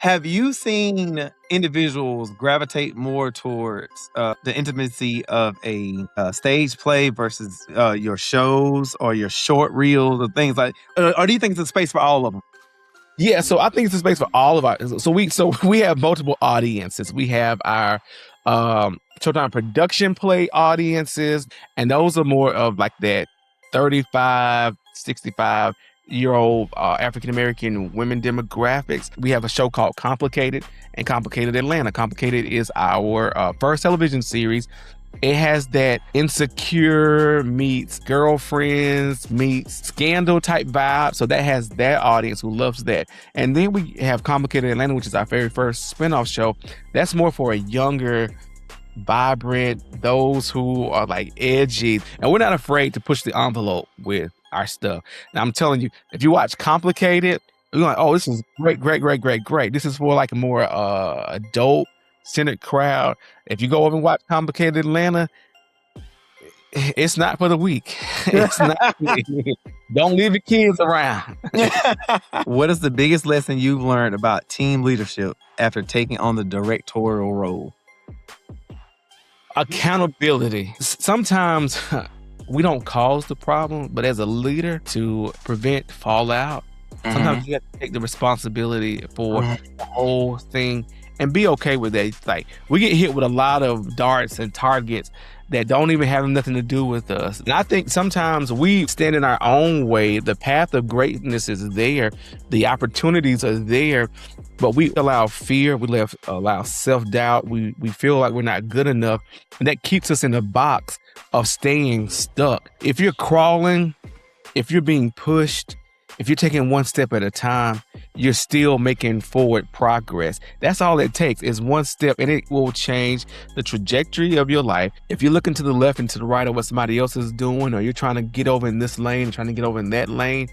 Have you seen individuals gravitate more towards the intimacy of a stage play versus your shows or your short reels or things like? Or do you think it's a space for all of them? Yeah, so I think it's a space for all of our. So we have multiple audiences. We have our Showtime production play audiences, and those are more of like that 35, 65-year-old African American women demographics. We have a show called Complicated and Complicated Atlanta. Complicated is our first television series. It has that insecure meets girlfriends meets scandal type vibe. So that has that audience who loves that. And then we have Complicated Atlanta, which is our very first spinoff show. That's more for a younger, vibrant, those who are like edgy. And we're not afraid to push the envelope with our stuff. And I'm telling you, if you watch Complicated, you're like, oh, this is great. This is for like a more adult centered crowd. If you go over and watch Complicated Atlanta, it's not for the weak. It's not. Don't leave your kids around. What is the biggest lesson you've learned about team leadership after taking on the directorial role? Accountability. Sometimes we don't cause the problem, but as a leader, to prevent fallout, sometimes you have to take the responsibility for the whole thing and be okay with that. Like, we get hit with a lot of darts and targets that don't even have nothing to do with us. And I think sometimes we stand in our own way. The path of greatness is there. The opportunities are there. But we allow fear. We allow self-doubt. We feel like we're not good enough. And that keeps us in a box of staying stuck. If you're crawling, if you're being pushed, if you're taking one step at a time, you're still making forward progress. That's all it takes is one step, and it will change the trajectory of your life. If you're looking to the left and to the right of what somebody else is doing, or you're trying to get over in this lane, trying to get over in that lane,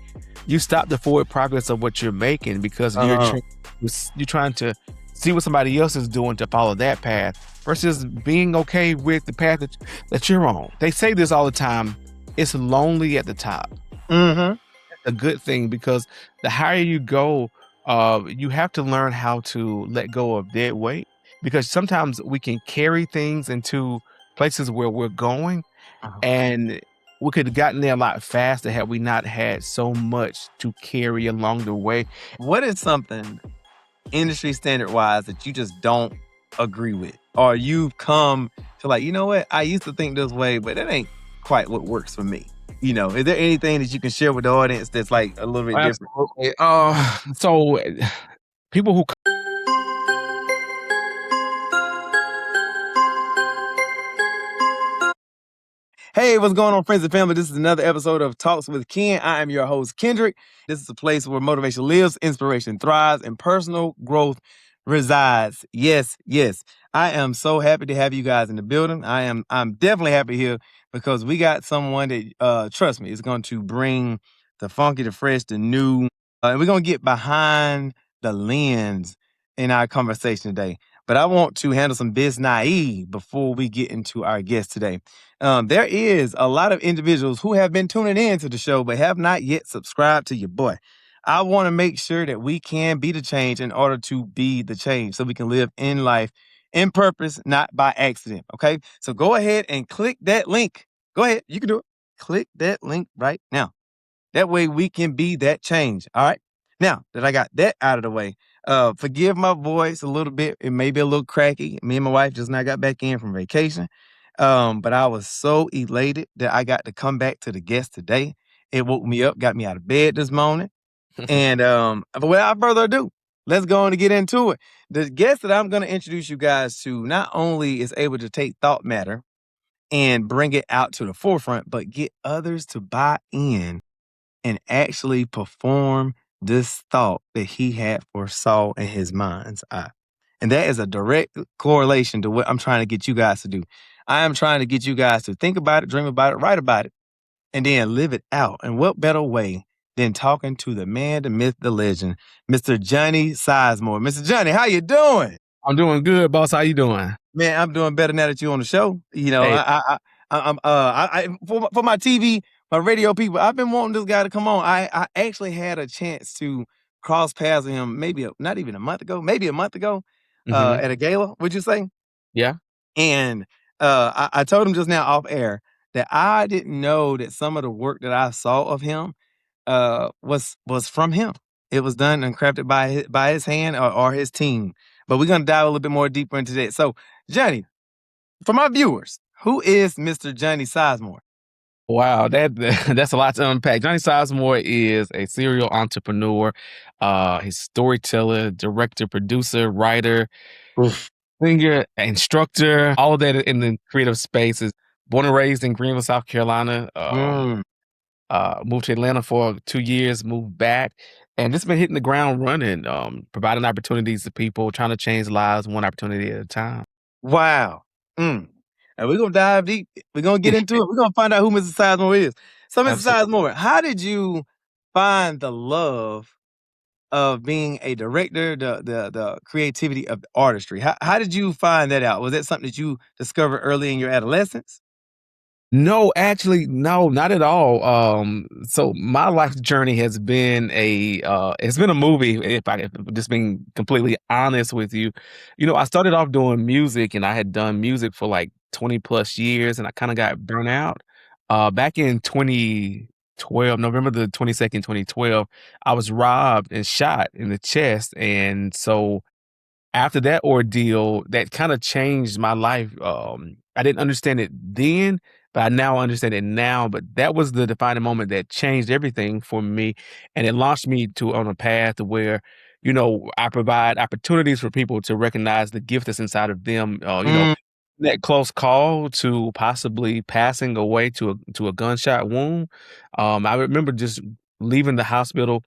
you stop the forward progress of what you're making because you're trying to see what somebody else is doing to follow that path versus being okay with the path that you're on. They say this all the time. It's lonely at the top. A good thing, because the higher you go, you have to learn how to let go of dead weight, because sometimes we can carry things into places where we're going, and we could have gotten there a lot faster had we not had so much to carry along the way. What is something industry standard wise that you just don't agree with, or you've come to like, you know what, I used to think this way, but it ain't quite what works for me? You know, is there anything that you can share with the audience that's like a little bit different? So people who Hey, what's going on, friends and family? This is another episode of Talks with Ken. I am your host, Kendrick. This is a place where motivation lives, inspiration thrives, and personal growth resides. Yes. I am so happy to have you guys in the building. I'm definitely happy here because we got someone that, trust me, is going to bring the funky, the fresh, the new, and we're going to get behind the lens in our conversation today. But I want to handle some biz naive before we get into our guest today. There is a lot of individuals who have been tuning in to the show but have not yet subscribed to your boy. I want to make sure that we can be the change in order to be the change, so we can live in life in purpose, not by accident. Okay, so go ahead and click that link. Go ahead, you can do it. Click that link right now. That way we can be that change. All right. Now that I got that out of the way, forgive my voice a little bit. It may be a little cracky. Me and my wife just now got back in from vacation. But I was so elated that I got to come back to the guest today. It woke me up, got me out of bed this morning. And but without further ado, let's go on and get into it. The guest that I'm going to introduce you guys to not only is able to take thought matter and bring it out to the forefront, but get others to buy in and actually perform this thought that he had foresaw in his mind's eye. And that is a direct correlation to what I'm trying to get you guys to do. I am trying to get you guys to think about it, dream about it, write about it, and then live it out. And what better way than talking to the man, the myth, the legend, Mr. Johnny Sizemore. Mr. Johnny, how you doing? I'm doing good, boss. How you doing? Man, I'm doing better now that you're on the show. You know, Hey. I'm for my TV, my radio people, I've been wanting this guy to come on. I actually had a chance to crossed paths with him maybe not even a month ago, maybe a month ago, Mhm. at a gala, would you say? Yeah. And I told him just now off air that I didn't know that some of the work that I saw of him was from him. It was done and crafted by his hand or his team. But we're gonna dive a little bit more deeper into that. So, Johnny, for my viewers, who is Mr. Johnny Sizemore? Wow, that's a lot to unpack. Johnny Sizemore is a serial entrepreneur, he's storyteller, director, producer, writer, Oof. singer, instructor, all of that in the creative spaces. Born and raised in Greenville, South Carolina. Mm. Moved to Atlanta for 2 years, moved back, and just been hitting the ground running, providing opportunities to people, trying to change lives one opportunity at a time. Wow. And we're gonna dive deep. We're gonna get into it. We're gonna find out who Mr. Sizemore is. So, Mr. Absolutely. Sizemore, how did you find the love of being a director, the creativity of the artistry? How did you find that out? Was that something that you discovered early in your adolescence? No, actually, no, not at all. So my life journey has been it's been a movie, if just being completely honest with you. I started off doing music and I had done music for like 20 plus years and I kind of got burnt out. Back in 2012, November the 22nd, 2012, I was robbed and shot in the chest. And so after that ordeal, that kinda changed my life. I didn't understand it then, but I now understand it now, but that was the defining moment that changed everything for me, and it launched me to on a path to where, I provide opportunities for people to recognize the gift that's inside of them, Mm. that close call to possibly passing away to a gunshot wound. I remember just leaving the hospital,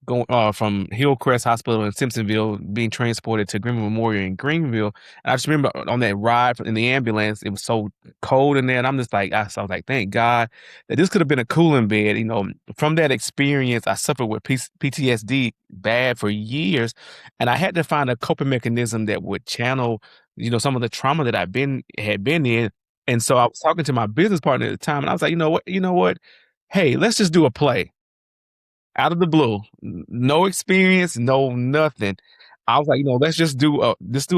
going from Hillcrest Hospital in Simpsonville, being transported to Greenville Memorial in Greenville. And I just remember on that ride in the ambulance, it was so cold in there, and I'm just like, I was like, thank God that this could have been a cooling bed. From that experience, I suffered with PTSD bad for years, and I had to find a coping mechanism that would channel, some of the trauma that had been in. And so I was talking to my business partner at the time, and I was like, you know what? Hey, let's just do a play out of the blue, no experience, no nothing. I was like, let's do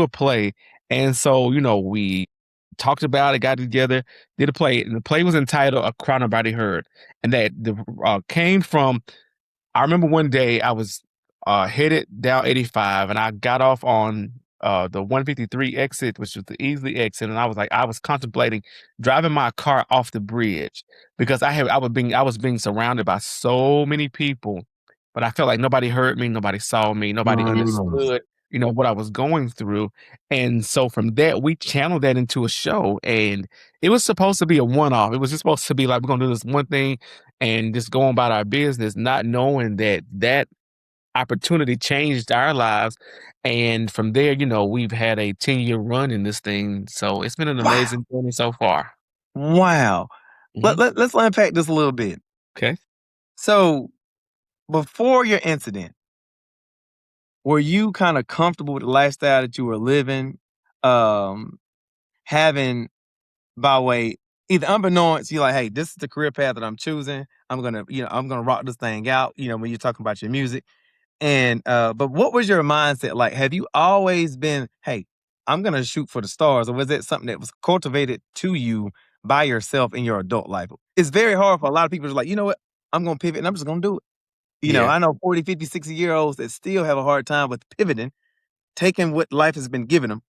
a play. And so, we talked about it, got together, did a play, and the play was entitled "A Cry Nobody Heard," and that came from I remember one day I was, headed down 85 and I got off on, the 153 exit, which was the easy exit, and I was contemplating driving my car off the bridge because I was being surrounded by so many people, but I felt like nobody heard me, nobody saw me, nobody Mm. understood, what I was going through, and so from that, we channeled that into a show, and it was supposed to be a one-off. It was just supposed to be like, "We're gonna do this one thing and just go on about our business," not knowing that that opportunity changed our lives. And from there, we've had a 10-year run in this thing. So it's been an Wow. amazing journey so far. Wow. Mhm. Let's unpack this a little bit. Okay. So, before your incident, were you kind of comfortable with the lifestyle that you were living? Um, Having by way either unbeknownst, you're like, hey, this is the career path that I'm choosing. I'm gonna rock this thing out, when you're talking about your music. And but what was your mindset like? Have you always been, hey, I'm gonna shoot for the stars, or was it something that was cultivated to you by yourself in your adult life? It's very hard for a lot of people to like, you know what, I'm gonna pivot and I'm just gonna do it. Yeah. I know 40, 50, 60-year-olds that still have a hard time with pivoting, taking what life has been giving them,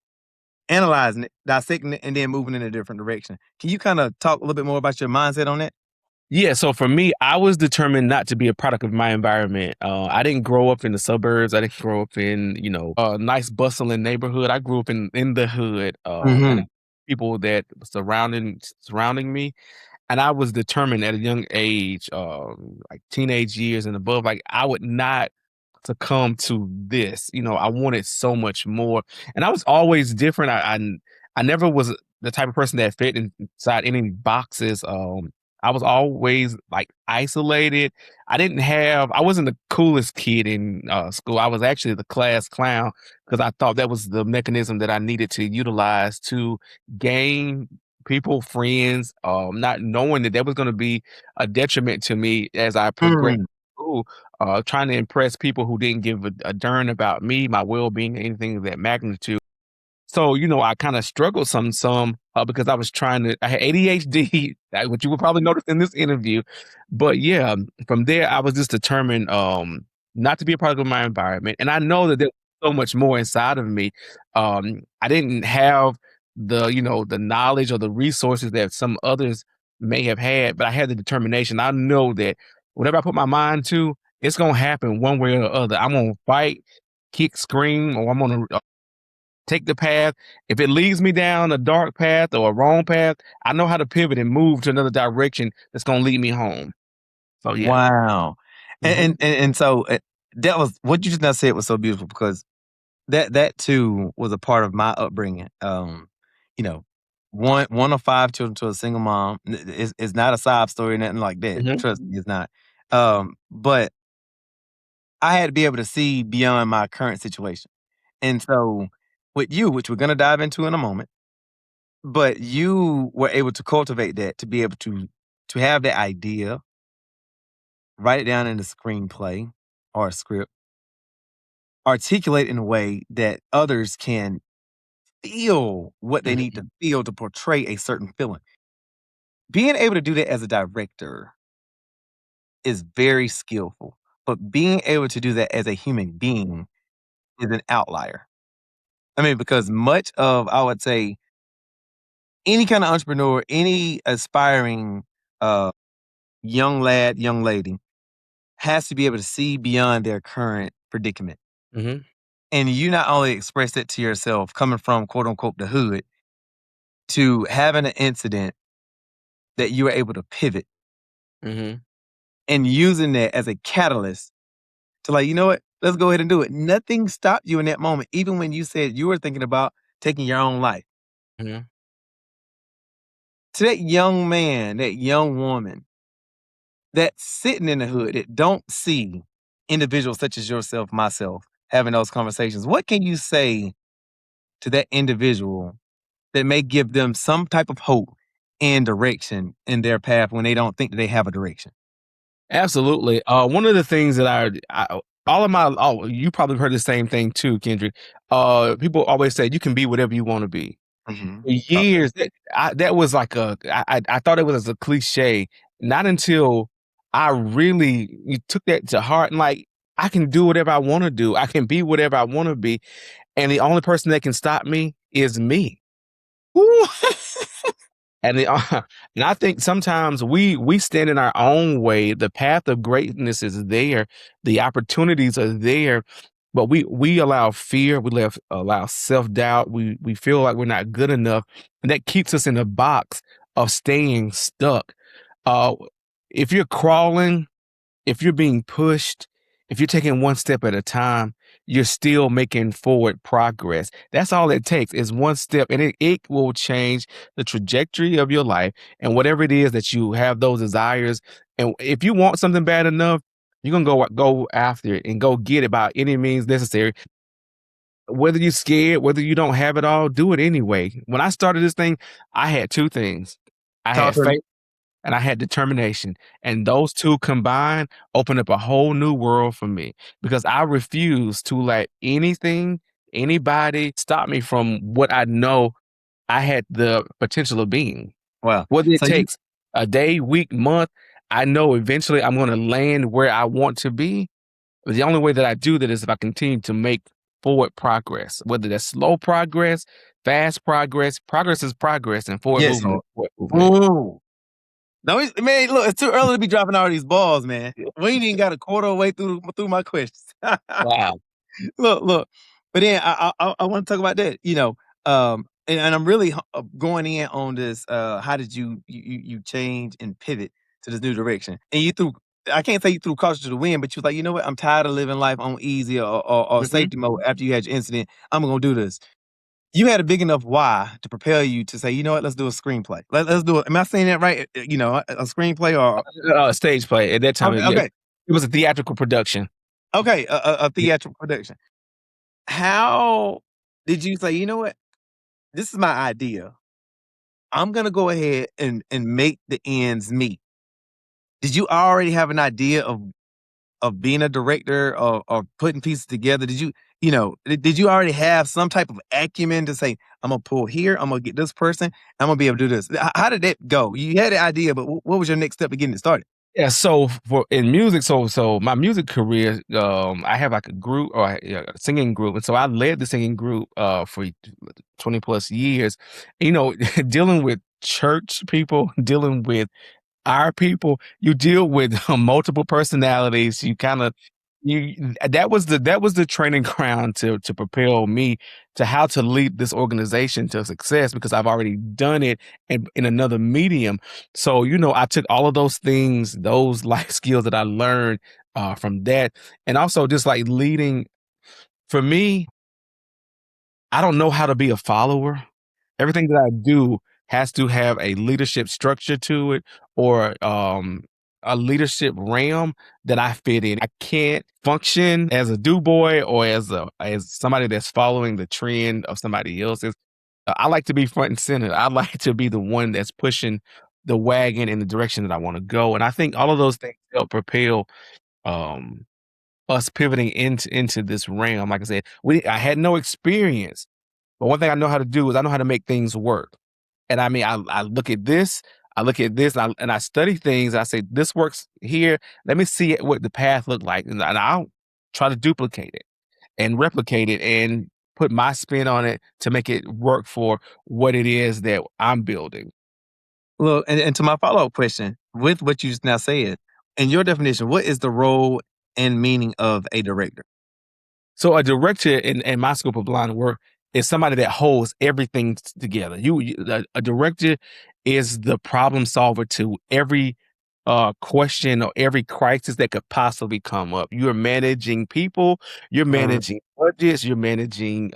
analyzing it, dissecting it, and then moving in a different direction. Can you kind of talk a little bit more about your mindset on that? Yeah, so for me, I was determined not to be a product of my environment. I didn't grow up in the suburbs. I didn't grow up in, a nice bustling neighborhood. I grew up in the hood, and Hmm. people that surrounding me. And I was determined at a young age, like teenage years and above, like I would not succumb to this. I wanted so much more, and I was always different. I never was the type of person that fit inside any boxes. I was always like isolated. I wasn't the coolest kid in school. I was actually the class clown because I thought that was the mechanism that I needed to utilize to gain people, friends, not knowing that was going to be a detriment to me as I progressed Mm. through. trying to impress people who didn't give a darn about me, my well-being, anything of that magnitude. So, I kinda struggled because I was I had ADHD, which you will probably notice in this interview. But yeah, from there, I was just determined, not to be a product of my environment, and I know that there's so much more inside of me. I didn't have the knowledge or the resources that some others may have had, but I had the determination. I know that whatever I put my mind to, it's gonna happen one way or the other. I'm gonna fight, kick, scream, or I'm gonna take the path. If it leads me down a dark path or a wrong path, I know how to pivot and move to another direction that's gonna lead me home. So yeah. Wow. Mhm, And so that was what you just now said was so beautiful because that too was a part of my upbringing. You know, one of five children to a single mom. It's not a sob story, nothing like that. mhm, Trust me, it's not. But I had to be able to see beyond my current situation. And so with you, which we're gonna dive into in a moment, but you were able to cultivate that to be able to have that idea, write it down in a screenplay or a script, articulate in a way that others can feel what they need to mhm. feel to portray a certain feeling. Being able to do that as a director is very skillful, but being able to do that as a human being is an outlier. I mean, because much of, I would say, any kind of entrepreneur, any aspiring uh, young lad, young lady has to be able to see beyond their current predicament. Mhm, And you not only express it to yourself coming from quote unquote the hood to having an incident that you were able to pivot mhm. and using that as a catalyst to like, you know what? Let's go ahead and do it. Nothing stopped you in that moment, even when you said you were thinking about taking your own life. Mhm. To that young man, that young woman that's sitting in the hood that don't see individuals such as yourself, myself, having those conversations, what can you say to that individual that may give them some type of hope and direction in their path when they don't think that they have a direction? Absolutely. One of the things that all of my you probably heard the same thing too, Kendrick. People always say you can be whatever you wanna be. Mhm. For years, that was like I thought it was a cliche, not until I really you took that to heart and like, I can do whatever I wanna do. I can be whatever I wanna be, and the only person that can stop me is me. Ooh. And and I think sometimes we stand in our own way. The path of greatness is there, the opportunities are there, but we allow fear, allow self doubt. We feel like we're not good enough, and that keeps us in a box of staying stuck. Uh, if you're crawling, if you're being pushed, if you're taking one step at a time, you're still making forward progress. That's all it takes is one step, and it will change the trajectory of your life and whatever it is that you have those desires. And if you want something bad enough, you're gonna go after it and go get it by any means necessary. Whether you're scared, whether you don't have it all, do it anyway. When I started this thing, I had two things. I Talk had to me. faith and I had determination. And those two combined opened up a whole new world for me because I refuse to let anything, anybody stop me from what I know I had the potential of being. Wow. Whether it So you takes a day, week, month, I know eventually I'm going to land where I want to be. But the only way that I do that is if I continue to make forward progress, whether that's slow progress, fast progress. Progress is progress, and forward yes, movement Lord. is forward movement. Ooh. No, man, look, it's too early to be dropping all these balls, man. We ain't even got a quarter of the way through my questions. Wow. Look. But then I want to talk about that. And I'm really going in on this. How did you change and pivot to this new direction? And you threw. I can't say you threw caution to the wind, but you was like, you know what? I'm tired of living life on easy or Mhm. safety mode. After you had your incident, I'm gonna do this. You had a big enough why to propel you to say, you know what? Let's do a screenplay. Let's do it. Am I saying that right? A screenplay or Stage play at that time, okay, yeah, okay, it was a theatrical production. okay, a Yeah. theatrical production. How did you say, you know what? This is my idea. I'm gonna go ahead and make the ends meet. Did you already have an idea of of being a director or putting pieces together? Did you already have some type of acumen to say, I'm gonna pull here, I'm gonna get this person, I'm gonna be able to do this? How did that go? You had the idea, but what was your next step of getting it started? Yeah, so for in music, so my music career, I have like a group or a singing group, and so I led the singing group for 20 plus years. You know, dealing with church people, dealing with our people, you deal with multiple personalities. You kind of you that was the training ground to propel me to how to lead this organization to success because I've already done it in another medium. So, you know, I took all of those things, those life skills that I learned from that, and also just like leading. For me, I don't know how to be a follower. Everything that I do has to have a leadership structure to it or a leadership realm that I fit in. I can't function as a do boy or as somebody that's following the trend of somebody else's. I like to be front and center. I like to be the one that's pushing the wagon in the direction that I want to go. And I think all of those things help propel um us pivoting into this realm. Like I said, I had no experience, but one thing I know how to do is I know how to make things work. And I mean, I look at this, I look at this, and I study things. And I say, this works here. Let me see what the path looked like. And I'll try to duplicate it and replicate it and put my spin on it to make it work for what it is that I'm building. Well, and to my follow-up question, with what you just now said, in your definition, what is the role and meaning of a director? So a director in my scope of line of work is somebody that holds everything together. A director is the problem solver to every question or every crisis that could possibly come up. You're managing people, you're Mm. managing budgets, you're managing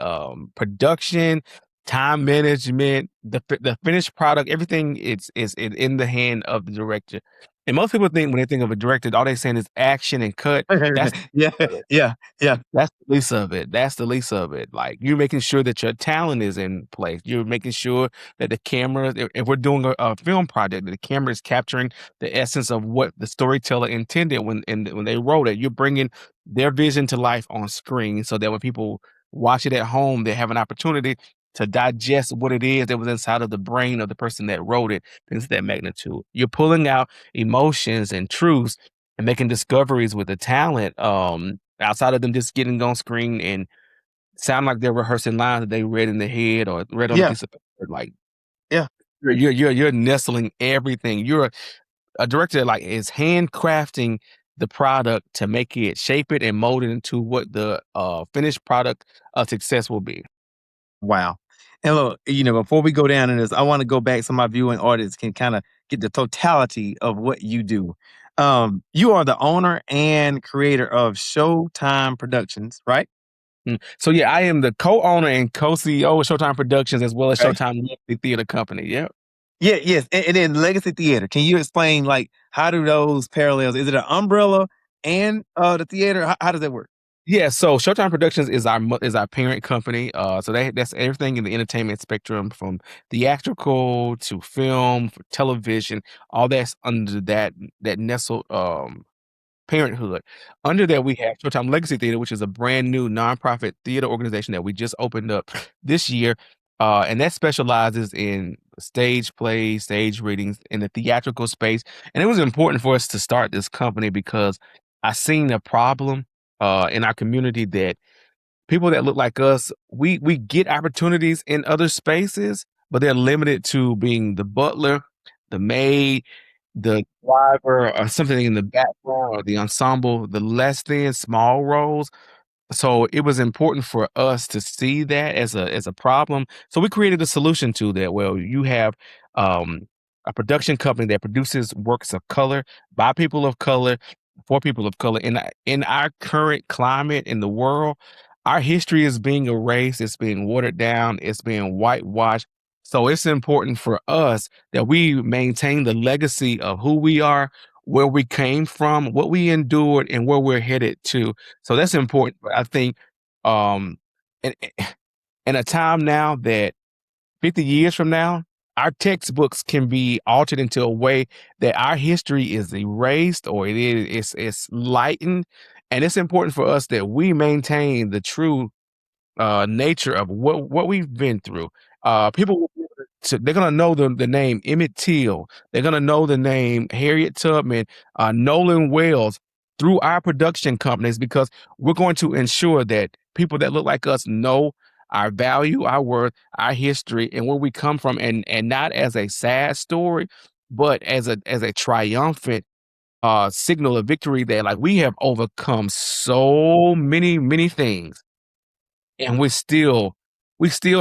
production, time management, the finished product. Everything is in the hand of the director. And most people think when they think of a director, all they're saying is action and cut. That's Yeah, yeah, yeah, that's the least of it. That's the least of it. Like, you're making sure that your talent is in place. You're making sure that the camera, if we're doing a film project, that the camera is capturing the essence of what the storyteller intended when they wrote it. You're bringing their vision to life on screen so that when people watch it at home, they have an opportunity to digest what it is that was inside of the brain of the person that wrote it. Things of that magnitude. You're pulling out emotions and truths and making discoveries with the talent. Outside of them just getting on screen and sound like they're rehearsing lines that they read in their head or read on a yeah, piece of paper. Like, yeah. you're nestling everything. You're a director like is handcrafting the product to make it, shape it, and mold it into what the finished product of success will be. Wow. And look, before we go down in this, I want to go back so my viewing audience can kind of get the totality of what you do. You are the owner and creator of Showtime Productions, right? So yeah, I am the co-owner and co-CEO of Showtime Productions as well as Okay. Showtime Legacy Theater Company. Yeah. Yeah, yes. And then Legacy Theater. Can you explain like how do those parallels? Is it an umbrella and the theater? How does that work? Yeah, so Showtime Productions is our parent company. So that's everything in the entertainment spectrum from theatrical to film, for television, all that's under that nestled parenthood. Under that, we have Showtime Legacy Theater, which is a brand new nonprofit theater organization that we just opened up this year. And that specializes in stage plays, stage readings in the theatrical space. And it was important for us to start this company because I seen a problem in our community that people that look like us, we get opportunities in other spaces, but they're limited to being the butler, the maid, the driver, or something in the background or the ensemble, the less than small roles. So it was important for us to see that as a problem. So we created a solution to that. Well, you have um, a production company that produces works of color by people of color for people of color. In our current climate in the world, our history is being erased. It's being watered down. It's being whitewashed. So it's important for us that we maintain the legacy of who we are, where we came from, what we endured, and where we're headed to. So that's important. But I think um in, in a time now that 50 years from now, our textbooks can be altered into a way that our history is erased or it's lightened. And it's important for us that we maintain the true nature of what we've been through. People will be able they're gonna know the name Emmett Till. They're gonna know the name Harriet Tubman, Nolan Wells through our production companies because we're going to ensure that people that look like us know our value, our worth, our history, and where we come from, and not as a sad story, but as a triumphant signal of victory that like we have overcome so many things and we still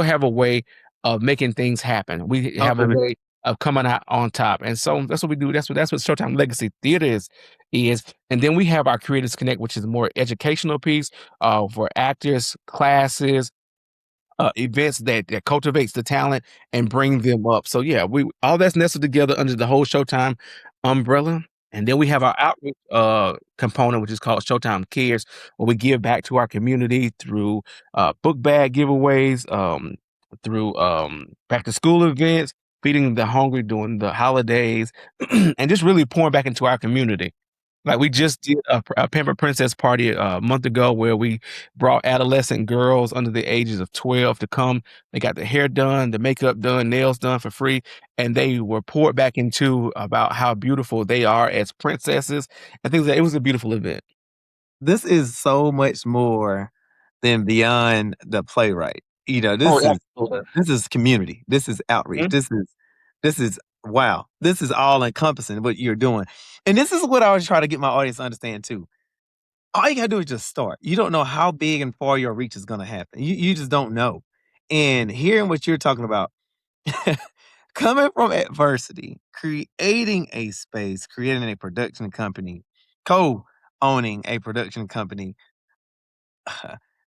have a way of making things happen. We I have a love it. way of coming out on top, and so that's what we do. That's what Showtime Legacy Theater is. And then we have our Creators Connect, which is a more educational piece for actors, classes, events that cultivates the talent and bring them up. So yeah, we all that's nestled together under the whole Showtime umbrella. And then we have our outreach component, which is called Showtime Cares, where we give back to our community through book bag giveaways, through back to school events, feeding the hungry during the holidays, and just really pouring back into our community. Like, we just did a Pampered Princess party a month ago where we brought adolescent girls under the ages of 12 to come. They got their hair done, the makeup done, nails done for free, and they were poured back into about how beautiful they are as princesses and things like it was a beautiful event. This is so much more than beyond the playwright. Oh, absolutely. This is community. This is outreach. Mhm, This is wow. This is all encompassing what you're doing. And this is what I was trying to get my audience to understand too. All you gotta do is just start. You don't know how big and far your reach is gonna happen. You just don't know. And hearing what you're talking about, coming from adversity, creating a space, creating a production company, co-owning a production company,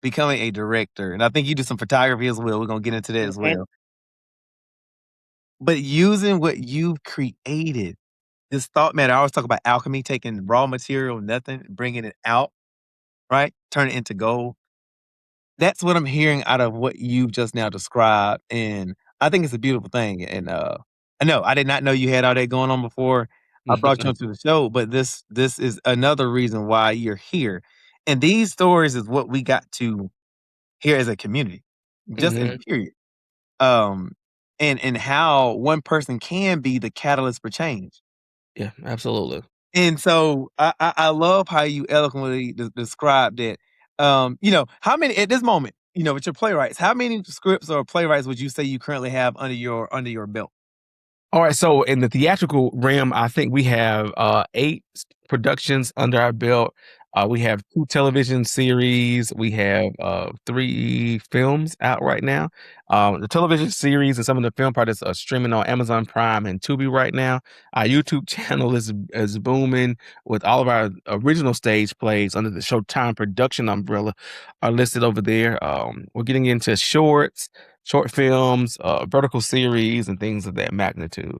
becoming a director, and I think you do some photography as well. We're gonna get into that as mhm, well. But using what you've created, this thought matter. I always talk about alchemy, taking raw material, nothing, bringing it out, right? Turn it into gold. That's what I'm hearing out of what you've just now described, and I think it's a beautiful thing. And I know I did not know you had all that going on before I brought you onto the show, but this is another reason why you're here. And these stories is what we got to hear as a community, just in mhm. period. Um, and how one person can be the catalyst for change. Yeah, absolutely. And so I love how you eloquently described that. How many at this moment, with your playwrights, how many scripts or playwrights would you say you currently have under your belt? All right, so in the theatrical realm, I think we have 8 productions under our belt. We have 2 television series. We have 3 films out right now. The television series and some of the film projects are streaming on Amazon Prime and Tubi right now. Our YouTube channel is booming with all of our original stage plays under the Showtime production umbrella are listed over there. We're getting into short films, vertical series, and things of that magnitude.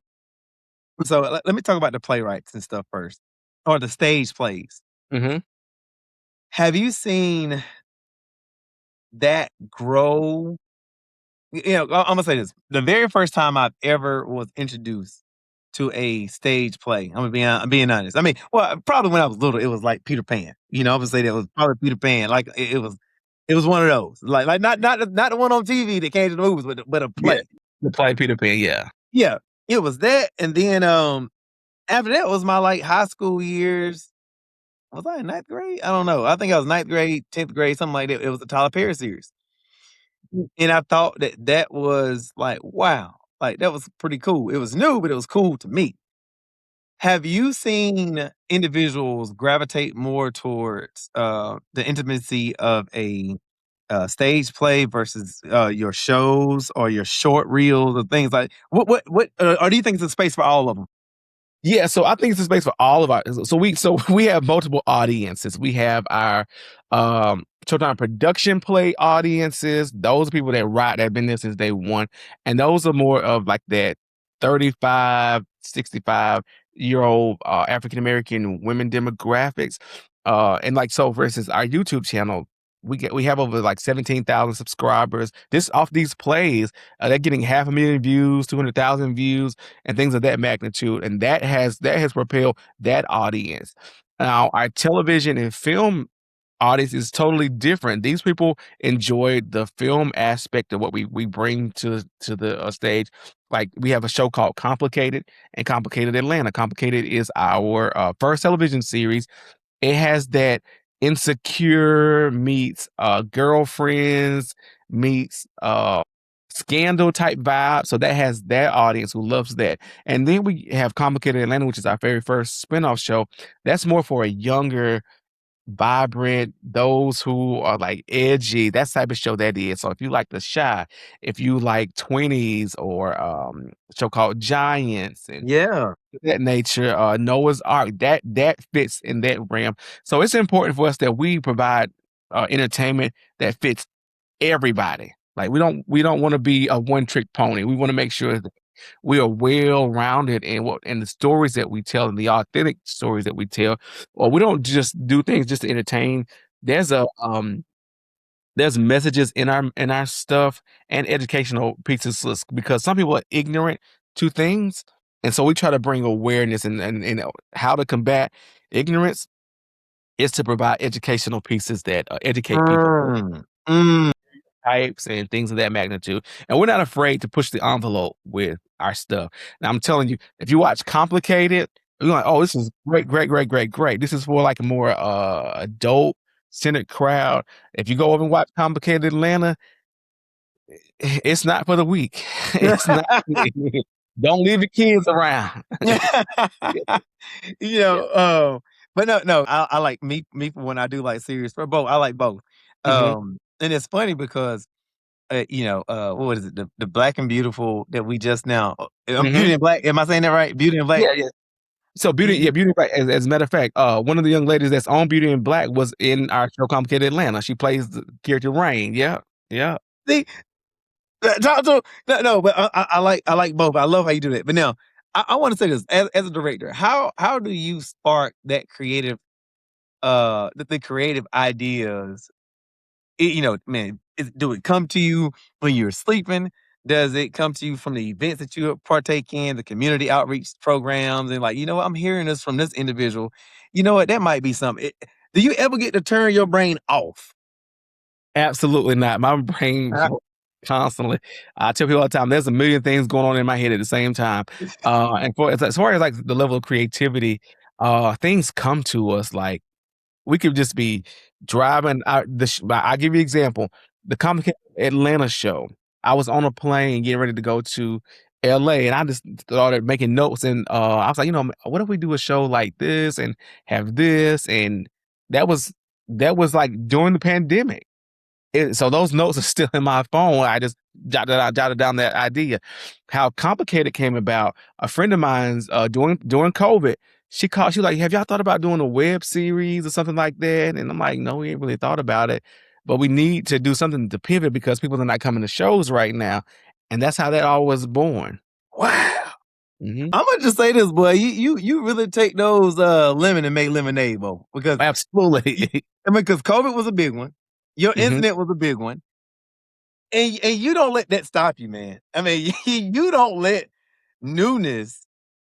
So let me talk about the playwrights and stuff first, or the stage plays. Mhm, Have you seen that grow? I'm gonna say this: the very first time I've ever was introduced to a stage play. I'm being honest. I mean, well, probably when I was little, it was like Peter Pan. I would say that was probably Peter Pan. Like it was one of those. Like not the one on TV that came to the movies, but a yeah. play. The play Peter Pan, yeah. Yeah, it was that, and then after that was my like high school years. Was I in ninth grade? I don't know. I think I was ninth grade, 10th grade, something like that. It was the Tyler Perry series, and I thought that was like wow, like that was pretty cool. It was new, but it was cool to me. Have you seen individuals gravitate more towards, the intimacy of a, stage play versus, your shows or your short reels or things like or do you think it's a space for all of them? Yeah, so I think it's a space for all of our so we have multiple audiences. We have our Showtime production play audiences. Those are people that ride that have been there since day one. And those are more of like that 35, 65-year-old African American women demographics. And like so versus our YouTube channel. we have over like 17,000 subscribers. This off these plays, they're getting 500,000 views, 200,000 views, and things of that magnitude. And that has propelled that audience. Now, our television and film audience is totally different. These people enjoy the film aspect of what we bring to the stage. Like we have a show called Complicated and Complicated Atlanta. Complicated is our first television series. It has that insecure meets girlfriends meets scandal type vibe. So that has that audience who loves that. And then we have Complicated Atlanta, which is our very first spinoff show. That's more for a younger, vibrant, those who are like edgy. That's the type of show that is. So if you like The Shy, if you like 20s or a show called Giants and Yeah. that nature, Noah's Ark, that fits in that realm. So it's important for us that we provide entertainment that fits everybody. Like we don't want to be a one trick pony. We want to make sure that we are well rounded in the stories that we tell and the authentic stories that we tell, or we don't just do things just to entertain. There's there's messages in our stuff and educational pieces because some people are ignorant to things, and so we try to bring awareness and how to combat ignorance is to provide educational pieces that educate people. Types and things of that magnitude. And we're not afraid to push the envelope with our stuff. Now, I'm telling you, if you watch Complicated, you're like, oh, this is great, great, great, great, great. This is for like a more adult centered crowd. If you go over and watch Complicated Atlanta, it's not for the weak. It's not. Don't leave your kids around. You know, but no, I like me for when I do like series for both. I like both. Mhm. And it's funny because what is it? The Black and Beautiful that we just now Mhm. Beauty and Black. Am I saying that right? Beauty and Black. Yeah, yeah. So Beauty and Black, as a matter of fact, one of the young ladies that's on Beauty and Black was in our show Complicated Atlanta. She plays the character Rain. Yeah. Yeah. See, no, but I like both. I love how you do that. But now I want to say this as a director, how do you spark that creative the creative ideas? Man, do it come to you when you're sleeping? Does it come to you from the events that you partake in, the community outreach programs, and like, you know what, I'm hearing this from this individual. You know what, that might be something. Do you ever get to turn your brain off? Absolutely not. My brain constantly. I tell people all the time, there's a million things going on in my head at the same time. And for as far as like the level of creativity, things come to us like we could just be driving out I'll give you an example. The Complicated Atlanta show. I was on a plane getting ready to go to LA and I just started making notes and I was like, what if we do a show like this and have this? And that was like during the pandemic. So those notes are still in my phone. I just jotted down that idea. How Complicated came about. A friend of mine's during COVID, she called. She was like, "Have y'all thought about doing a web series or something like that?" And I'm like, "No, we ain't really thought about it, but we need to do something to pivot because people are not coming to shows right now." And that's how that all was born. Wow. Mhm. I'm gonna just say this, boy. You really take those lemon and make lemonade, bro. Because Absolutely. because COVID was a big one. Your Mhm. incident was a big one. And you don't let that stop you, man. I mean, you don't let newness,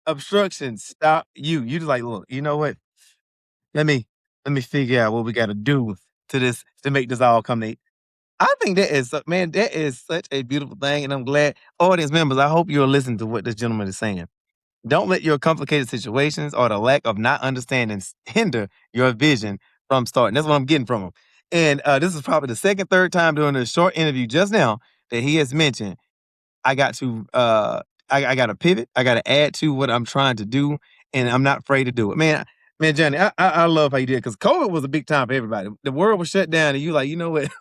obstruction stop you. You just like, look, you know what? Let me figure out what we gotta do to this to make this all come to. I think that is man, that is such a beautiful thing. And I'm glad audience members, I hope you'll listen to what this gentleman is saying. Don't let your complicated situations or the lack of not understanding hinder your vision from starting. That's what I'm getting from him. And this is probably the second, third time during this short interview just now that he has mentioned I got to I got to pivot. I got to add to what I'm trying to do, and I'm not afraid to do it. Man, Johnny, I love how you did because COVID was a big time for everybody. The world was shut down, and you like, you know what?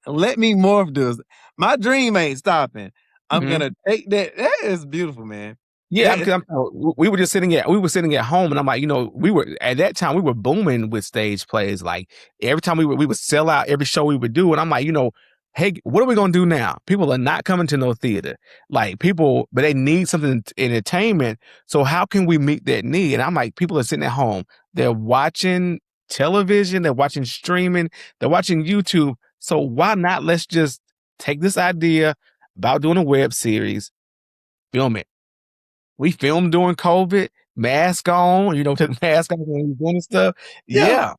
Let me morph this. My dream ain't stopping. I'm Mhm. gonna take that. That is beautiful, man. Yeah, That I'm, is, 'cause we were just sitting at home, and I'm like, we were at that time we were booming with stage plays. Like every time we would sell out every show we would do, and I'm like, hey, what are we gonna do now? People are not coming to no theater, like people, but they need something entertainment. So how can we meet that need? And I'm like, people are sitting at home, they're watching television, they're watching streaming, they're watching YouTube. So why not let's just take this idea about doing a web series, film it. We filmed during COVID, mask on, took mask off when we were doing stuff. Yeah. Yeah.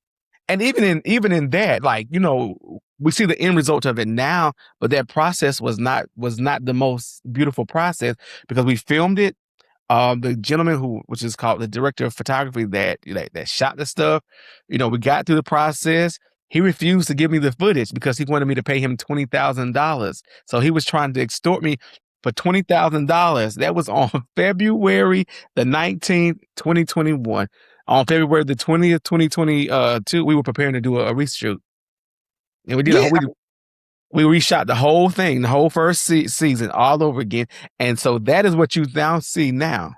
And even in that, like, we see the end result of it now, but that process was not the most beautiful process because we filmed it. The gentleman which is called the director of photography that shot the stuff, we got through the process. He refused to give me the footage because he wanted me to pay him $20,000. So he was trying to extort me for $20,000. That was on February the 19th, 2021. On February the 20th, 2022, we were preparing to do a reshoot. And we did Yeah. we reshot the whole thing, the whole first season all over again. And so that is what you now see now.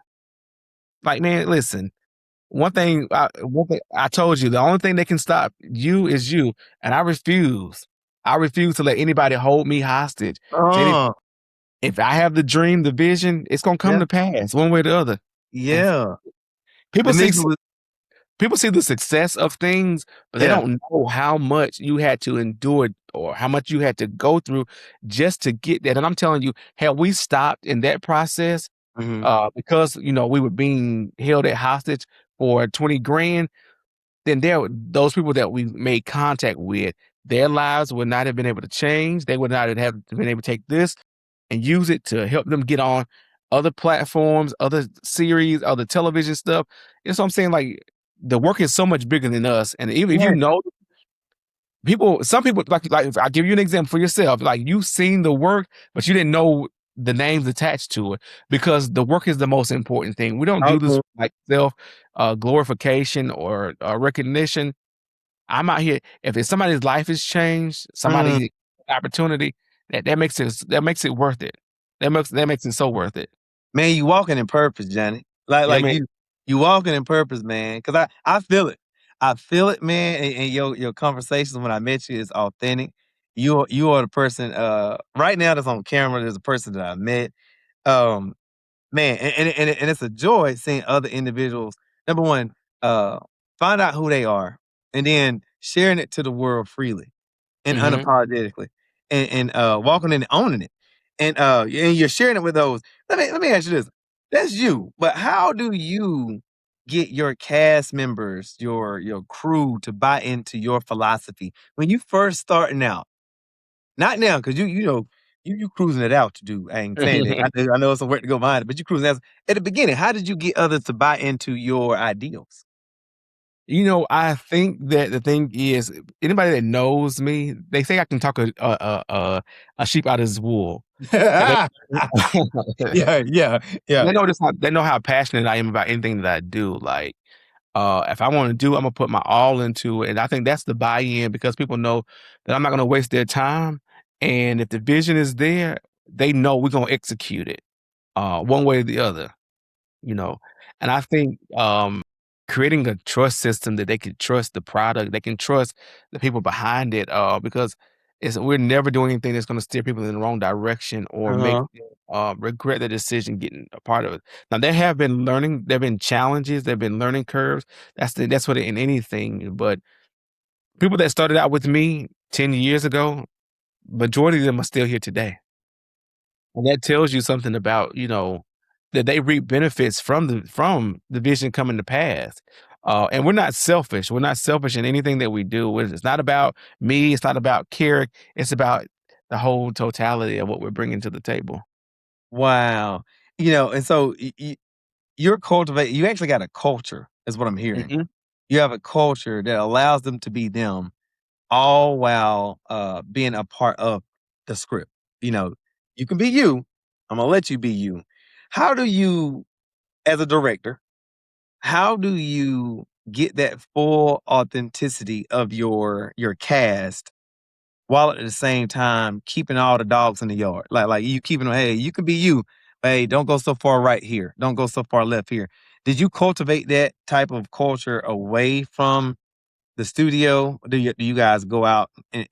Like, man, listen, one thing I told you, the only thing that can stop you is you. And I refuse. I refuse to let anybody hold me hostage. If I have the dream, the vision, it's going to come Yeah. to pass one way or the other. Yeah. People It see makes it people see the success of things, but they Yeah. don't know how much you had to endure or how much you had to go through just to get that. And I'm telling you, had we stopped in that process, because we were being held at hostage for 20 grand, then those people that we made contact with, their lives would not have been able to change. They would not have been able to take this and use it to help them get on other platforms, other series, other television stuff. That's what I'm saying. Like, the work is so much bigger than us. And even if Yeah. some people like if I give you an example for yourself, like you've seen the work, but you didn't know the names attached to it because the work is the most important thing. We don't do this Okay. for, like, self glorification or recognition. I'm out here. If it's somebody's life has changed, somebody opportunity, that makes it worth it. That makes it so worth it. Man, you walking in purpose, Johnny. Like Yeah, like man. you walking in purpose, man. Cause I feel it. I feel it, man. And your conversations when I met you is authentic. You are the person right now that's on camera. There's a person that I met. Um Man, and it's a joy seeing other individuals, number one, uh, find out who they are, and then sharing it to the world freely and Mhm. unapologetically, and walking in and owning it, and you're sharing it with those. Let me ask you this: that's you, but how do you get your cast members, your crew, to buy into your philosophy when you first starting out? Not now, because you cruising it out to do. I ain't saying that. I know it's some work to go behind it, but you cruising out. At the beginning, how did you get others to buy into your ideals? I think that the thing is, anybody that knows me, they say I can talk a sheep out of his wool. And they Yeah, yeah, yeah. they know how passionate I am about anything that I do. Like, if I want to do, I'm gonna put my all into it. And I think that's the buy-in because people know that I'm not gonna waste their time. And if the vision is there, they know we're gonna execute it, one way or the other. you know. And I think creating a trust system that they can trust the product, they can trust the people behind it, because we're never doing anything that's going to steer people in the wrong direction or make Uh-huh. them regret the decision getting a part of it. Now there have been challenges, there have been learning curves. That's what in anything. But people that started out with me 10 years ago, majority of them are still here today. And that tells you something about, that they reap benefits from the vision coming to pass. And we're not selfish. We're not selfish in anything that we do. It's not about me. It's not about Carrick. It's about the whole totality of what we're bringing to the table. Wow. And so you're cultivating. You actually got a culture, is what I'm hearing. Mhm. You have a culture that allows them to be them, all while being a part of the script. You know, you can be you. I'm gonna let you be you. How do you, as a director, how do you get that full authenticity of your cast while at the same time keeping all the dogs in the yard? Like you keeping them, hey, you can be you. But hey, don't go so far right here. Don't go so far left here. Did you cultivate that type of culture away from the studio? Do you guys go out and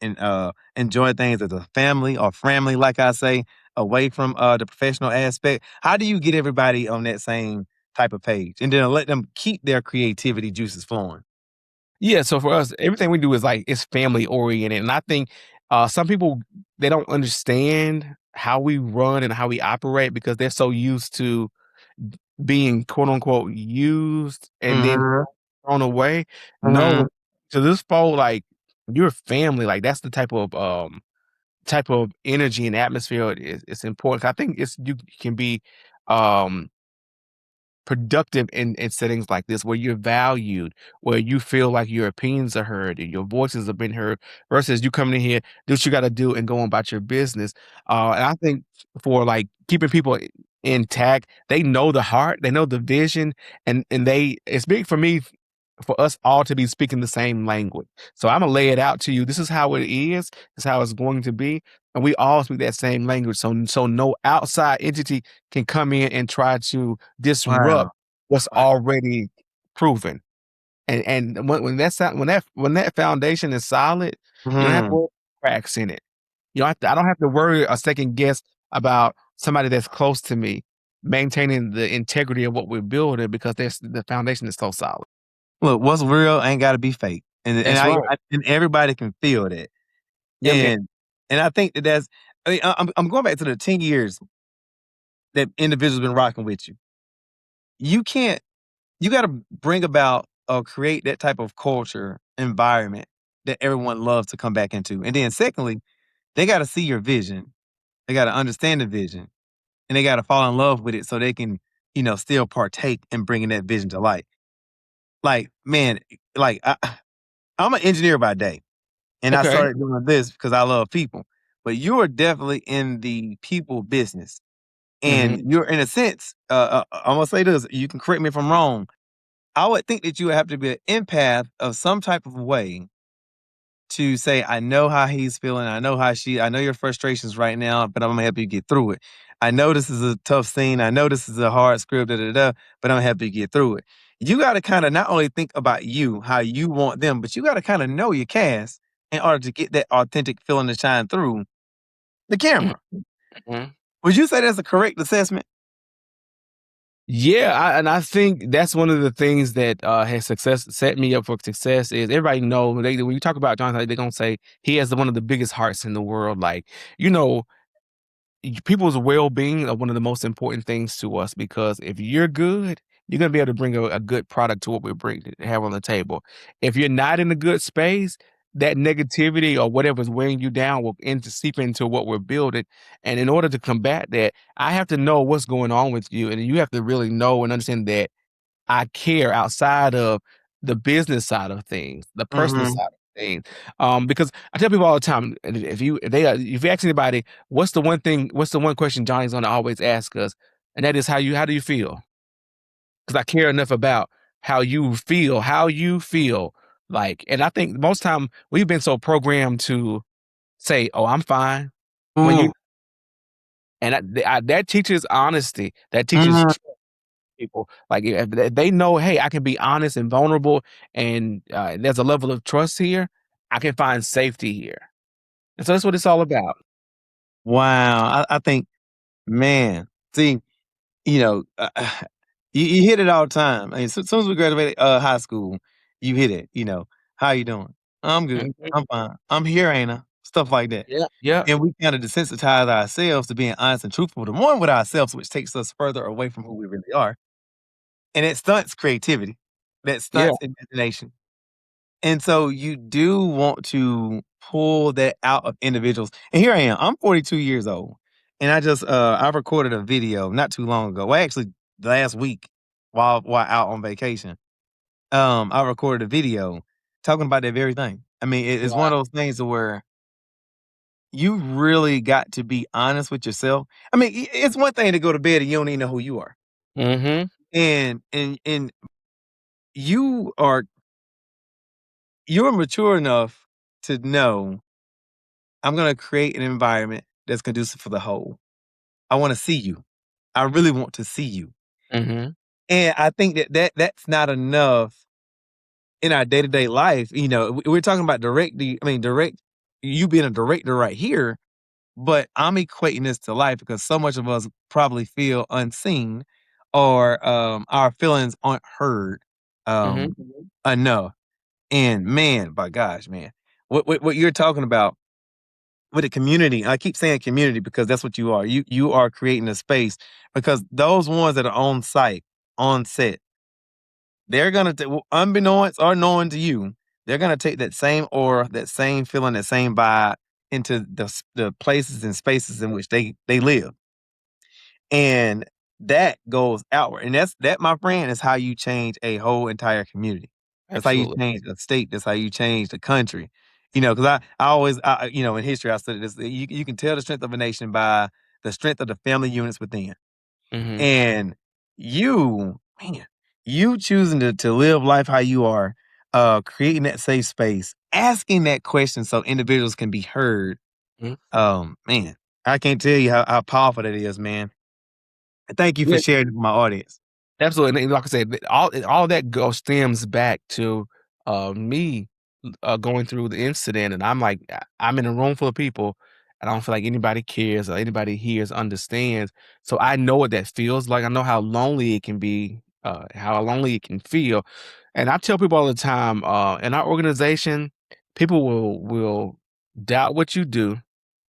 enjoy things as a family or family, like I say, away from the professional aspect? How do you get everybody on that same type of page and then let them keep their creativity juices flowing? Yeah, so for us, everything we do is like it's family oriented, and I think some people they don't understand how we run and how we operate because they're so used to being quote unquote used and then Mhm, thrown away. No, mhm. to this fold, like your family, like that's the type of energy and atmosphere is important. I think it's you can be um productive in settings like this where you're valued, where you feel like your opinions are heard and your voices have been heard versus you coming in here, do what you gotta do and going about your business. And I think for like keeping people intact, they know the heart, they know the vision, and they it's big for me for us all to be speaking the same language. So I'm gonna lay it out to you. This is how it is. This is how it's going to be, and we all speak that same language. So no outside entity can come in and try to disrupt Wow. what's Wow. already proven. And when that foundation is solid, you don't have to Mhm. worry about cracks in it. You don't have to, I don't have to worry a second guess about somebody that's close to me maintaining the integrity of what we're building because the foundation is so solid. Look, what's real ain't gotta be fake, and That's right. and everybody can feel that, Yep. and I think that that's I mean, I'm going back to the 10 years that individuals been rocking with you. You can't you gotta bring about or create that type of culture, environment that everyone loves to come back into, and then secondly, they gotta see your vision. They gotta understand the vision, and they gotta fall in love with it so they can, still partake in bringing that vision to light. Like, man, like, I'm an engineer by day. And I Okay. started doing this because I love people. But you are definitely in the people business. And Mhm. you're in a sense, I'm gonna say this, you can correct me if I'm wrong. I would think that you would have to be an empath of some type of way to say, I know how he's feeling, I know your frustrations right now, but I'm gonna help you get through it. I know this is a tough scene, I know this is a hard script, but I'm gonna help you get through it. You gotta kind of not only think about you, how you want them, but you gotta kind of know your cast in order to get that authentic feeling to shine through the camera. Mhm. Would you say that's a correct assessment? Yeah, and I think that's one of the things that has success set me up for success is everybody know when you talk about Jonathan, they're gonna say he has one of the biggest hearts in the world. Like, you know, people's well-being are one of the most important things to us because if you're good, you're gonna be able to bring a good product to what we bring to have on the table. If you're not in a good space, that negativity or whatever's weighing you down will seep into what we're building. And in order to combat that, I have to know what's going on with you, and you have to really know and understand that I care outside of the business side of things, the personal Mhm. side of things. Because I tell people all the time, if you ask anybody, what's the one question Johnny's gonna always ask us, and that is how do you feel? Because I care enough about how you feel. Like, and I think most time we've been so programmed to say, "Oh, I'm fine," when you Ooh. and that teaches honesty. That teaches Mhm. people. Like if they know, hey, I can be honest and vulnerable, and there's a level of trust here. I can find safety here, and so that's what it's all about. Wow. I think, man, see, you know, you hit it all the time. I mean, soon as we graduated high school, you hit it. How you doing? I'm good. Mhm. I'm fine. I'm here, ain't I? Stuff like that. Yeah, yeah, And we kind of desensitize ourselves to being honest and truthful, the one with ourselves, which takes us further away from who we really are. And it stunts creativity. That yeah. stunts imagination. And so you do want to pull that out of individuals. And here I am. I'm 42 years old. And I recorded a video not too long ago. Well, actually last week while out on vacation. I recorded a video talking about that very thing. I mean, it's one Wow. of those things to where you really got to be honest with yourself. I mean, it's one thing to go to bed and you don't even know who you are. Mhm. And you are you're mature enough to know I'm gonna create an environment that's conducive for the whole. I wanna see you. I really want to see you. Mhm. And I think that's not enough in our day-to-day life. We're talking about direct you being a director right here, but I'm equating this to life because so much of us probably feel unseen or our feelings aren't heard Mhm. enough. And man, by gosh, man, what you're talking about with the community, I keep saying community because that's what you are. You are creating a space because those ones that are on site, on set, they're gonna unbeknownst or knowing to you, they're gonna take that same aura, that same feeling, that same vibe into the places and spaces in which they live. And that goes outward. And that, my friend, is how you change a whole entire community. That's how you Absolutely. change a state. That's how you change the country. Because I always, in history, I studied this. You can tell the strength of a nation by the strength of the family units within. Mhm. And you, man, you choosing to live life how you are, creating that safe space, asking that question so individuals can be heard. Mhm. Man, I can't tell you how powerful that is, man. And thank you for Yeah. sharing it with my audience. Absolutely, and like I said, all that stems back to, me, going through the incident, and I'm like, I'm in a room full of people, and I don't feel like anybody cares or anybody hears, understands, so I know what that feels like, I know how lonely it can be, how lonely it can feel, and I tell people all the time, in our organization, people will doubt what you do,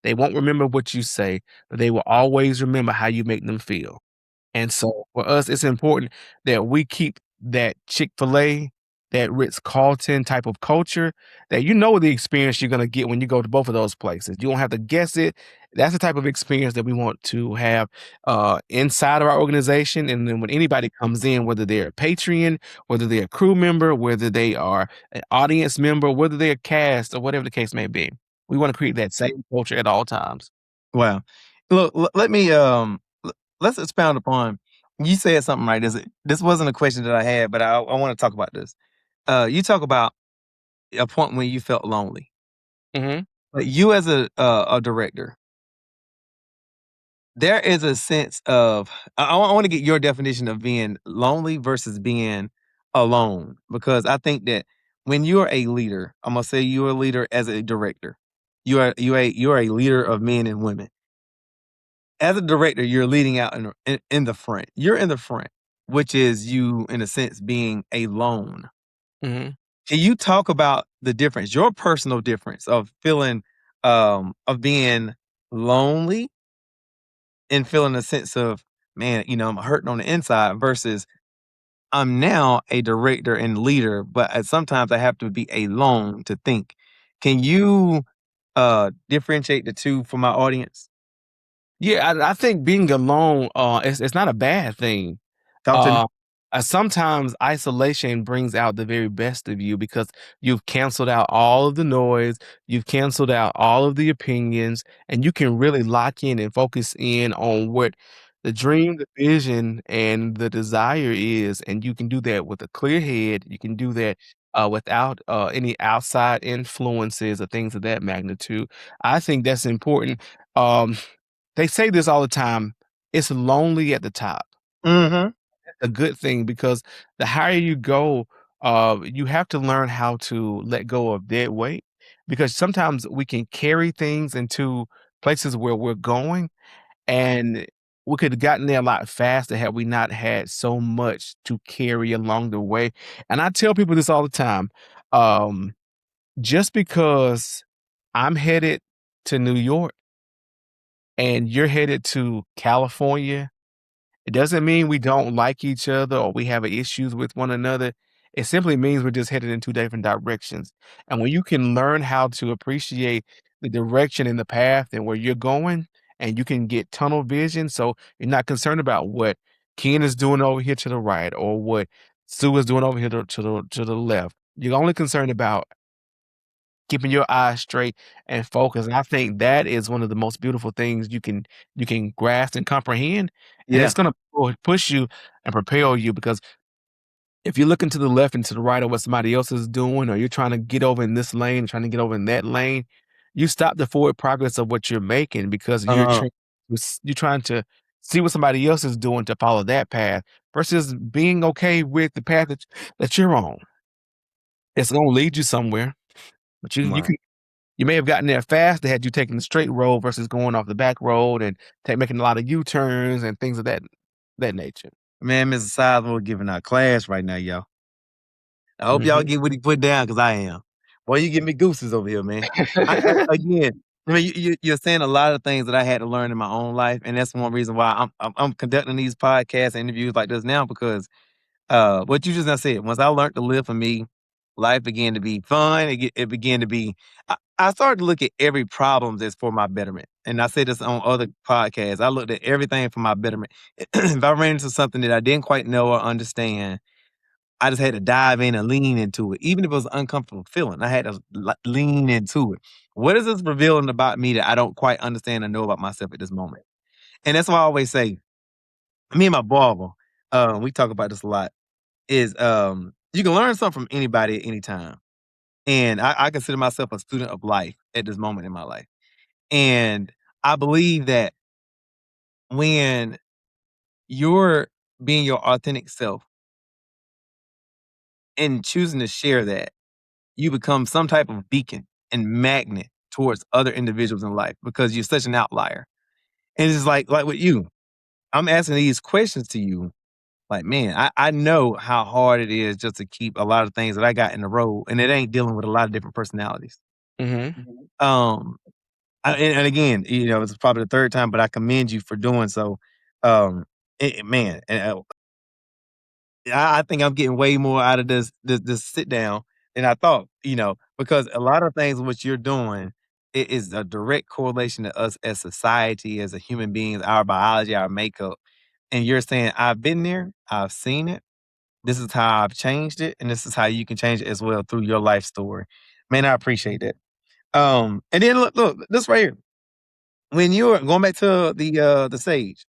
they won't remember what you say, but they will always remember how you make them feel. And so for us, it's important that we keep that Chick-fil-A, that Ritz-Carlton type of culture that you know the experience you're gonna get when you go to both of those places. You don't have to guess it. That's the type of experience that we want to have inside of our organization. And then when anybody comes in, whether they're a Patreon, whether they're a crew member, whether they are an audience member, whether they're a cast or whatever the case may be, we want to create that same culture at all times. Wow. Look, let me let's expound upon. You said something right. This wasn't a question that I had, but I want to talk about this. You talk about a point when you felt lonely, Mhm. but you as a director, there is a sense of I want to get your definition of being lonely versus being alone because I think that when you're a leader, I'm gonna say you're a leader as a director. You are a leader of men and women. As a director, you're leading out in the front. You're in the front, which is you in a sense being alone. Mhm. Can you talk about the difference, your personal difference of feeling of being lonely and feeling a sense of, man, I'm hurting on the inside versus I'm now a director and leader, but sometimes I have to be alone to think. Can you differentiate the two for my audience? Yeah, I think being alone, it's not a bad thing. Talk to me. Uh, Sometimes isolation brings out the very best of you because you've canceled out all of the noise, you've canceled out all of the opinions, and you can really lock in and focus in on what the dream, the vision, and the desire is. And you can do that with a clear head. You can do that without any outside influences or things of that magnitude. I think that's important. Um, they say this all the time, "It's lonely at the top." Mhm. A good thing because the higher you go, you have to learn how to let go of dead weight because sometimes we can carry things into places where we're going, and we could have gotten there a lot faster had we not had so much to carry along the way. And I tell people this all the time, um, just because I'm headed to New York and you're headed to California, it doesn't mean we don't like each other or we have issues with one another. It simply means we're just headed in two different directions. And when you can learn how to appreciate the direction and the path and where you're going, and you can get tunnel vision, so you're not concerned about what Ken is doing over here to the right or what Sue is doing over here to the left. You're only concerned about keeping your eyes straight and focused, and I think that is one of the most beautiful things you can grasp and comprehend, and Yeah. it's gonna push you and propel you because if you're looking to the left and to the right of what somebody else is doing, or you're trying to get over in this lane, trying to get over in that lane, you stop the forward progress of what you're making because Uh-huh. you're trying to see what somebody else is doing to follow that path versus being okay with the path that you're on. It's gonna lead you somewhere, but Right. you may have gotten there faster had you taken the straight road versus going off the back road and making a lot of U-turns and things of that nature. Man, Mrs. Sizemore giving out class right now, y'all. I hope y'all Mhm. get what he put down because I am. Boy, you give me gooses over here, man. Again, I mean, you're saying a lot of things that I had to learn in my own life, and that's one reason why I'm conducting these podcasts and interviews like this now because what you just now said. Once I learned to live for me, life began to be fun. It began to be. I started to look at every problem as for my betterment, and I said this on other podcasts. I looked at everything for my betterment. If I ran into something that I didn't quite know or understand, I just had to dive in and lean into it, even if it was an uncomfortable feeling. I had to lean into it. What is this revealing about me that I don't quite understand and know about myself at this moment? And that's why I always say, me and my barber, we talk about this a lot. Is you can learn something from anybody at any time, and I consider myself a student of life at this moment in my life, and I believe that when you're being your authentic self and choosing to share that you become some type of beacon and magnet towards other individuals in life because you're such an outlier. And it's like with you, I'm asking these questions to you. Like, man, I know how hard it is just to keep a lot of things that I got in the road, and it ain't dealing with a lot of different personalities. Mhm. Um, and again, it's probably the third time, but I commend you for doing so. Man, and I think I'm getting way more out of this sit down than I thought, because a lot of things what you're doing is a direct correlation to us as society, as a human beings, our biology, our makeup. And you're saying, I've been there, I've seen it, this is how I've changed it, and this is how you can change it as well through your life story. Man, I appreciate that. And then look, this right here. When you're going back to the sage,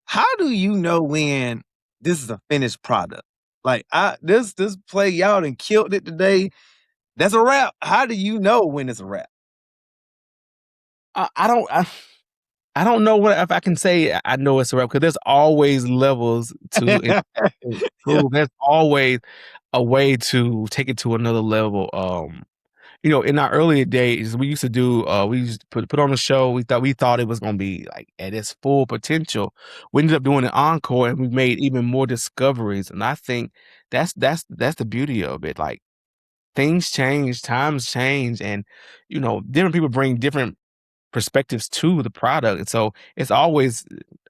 how do you know when this is a finished product? Like this play y'all done killed it today. That's a wrap. How do you know when it's a wrap? I don't I don't know what if I can say I know it's a wrap because there's always levels to Yeah. improve. There's always a way to take it to another level. In our earlier days, we used to do we used to put on a show. We thought it was gonna be like at its full potential. We ended up doing an encore and we made even more discoveries. And I think that's the beauty of it. Like things change, times change, and different people bring different perspectives to the product. And so it's always